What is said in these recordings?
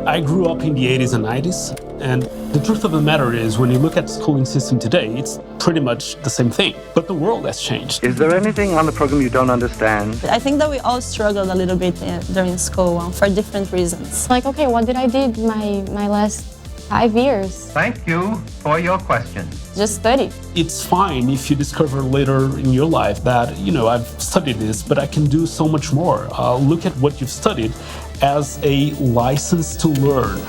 I grew up in the 80s and 90s, and the truth of the matter is, when you look at the schooling system today, it's pretty much the same thing, but the world has changed. Is there anything on the program you don't understand? I think that we all struggled a little bit during school for different reasons. Like, okay, what did I do my last 5 years? Thank you for your question. Just study. It's fine if you discover later in your life that, I've studied this, but I can do so much more. Look at what you've studied as a license to learn.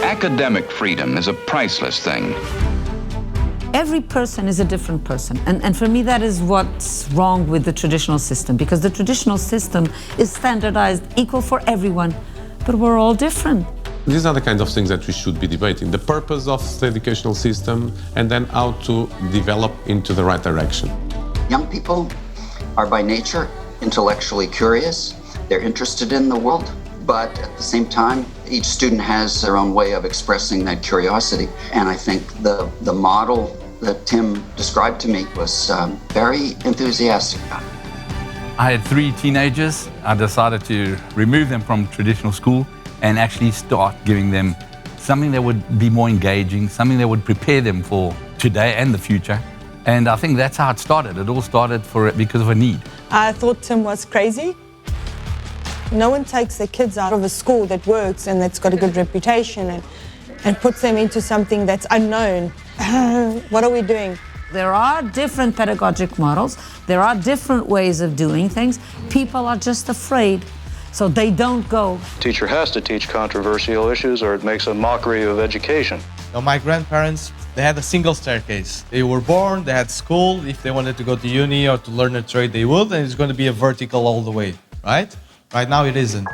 Academic freedom is a priceless thing. Every person is a different person. And for me, that is what's wrong with the traditional system, because the traditional system is standardized, equal for everyone, but we're all different. These are the kinds of things that we should be debating. The purpose of the educational system, and then how to develop into the right direction. Young people are by nature intellectually curious. They're interested in the world, but at the same time, each student has their own way of expressing that curiosity. And I think the model that Tim described to me was very enthusiastic about it. I had 3 teenagers. I decided to remove them from traditional school and actually start giving them something that would be more engaging, something that would prepare them for today and the future. And I think that's how it started. It all started because of a need. I thought Tim was crazy. No one takes their kids out of a school that works and that's got a good reputation and puts them into something that's unknown. What are we doing? There are different pedagogic models. There are different ways of doing things. People are just afraid, so they don't go. Teacher has to teach controversial issues or it makes a mockery of education. Now, my grandparents, they had a single staircase. They were born, they had school. If they wanted to go to uni or to learn a trade, they would, and it's going to be a vertical all the way, right? Right now, it isn't.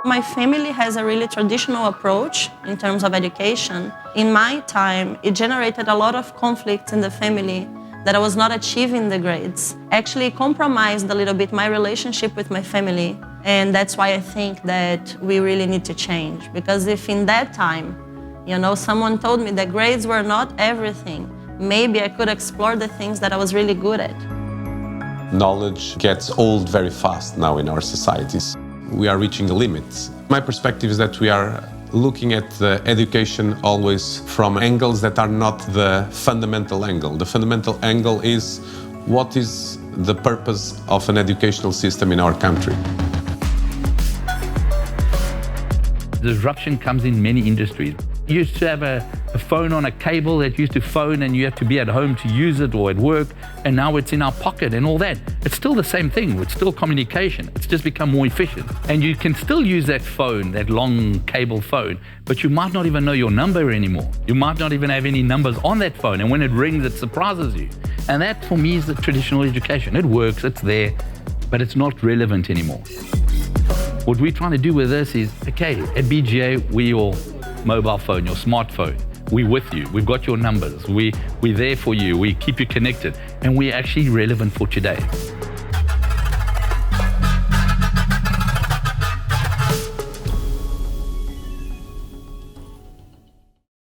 My family has a really traditional approach in terms of education. In my time, it generated a lot of conflicts in the family that I was not achieving the grades. Actually compromised a little bit my relationship with my family. And that's why I think that we really need to change. Because if in that time, someone told me that grades were not everything, maybe I could explore the things that I was really good at. Knowledge gets old very fast now in our societies. We are reaching a limit. My perspective is that we are looking at the education always from angles that are not the fundamental angle. The fundamental angle is what is the purpose of an educational system in our country. Disruption comes in many industries. You used to have a phone on a cable that used to phone and you have to be at home to use it or at work, and now it's in our pocket and all that. It's still the same thing, it's still communication. It's just become more efficient. And you can still use that phone, that long cable phone, but you might not even know your number anymore. You might not even have any numbers on that phone, and when it rings, it surprises you. And that, for me, is the traditional education. It works, it's there, but it's not relevant anymore. What we're trying to do with this is, okay, at BGA, we're your mobile phone, your smartphone. We're with you. We've got your numbers. We're there for you. We keep you connected. And we're actually relevant for today.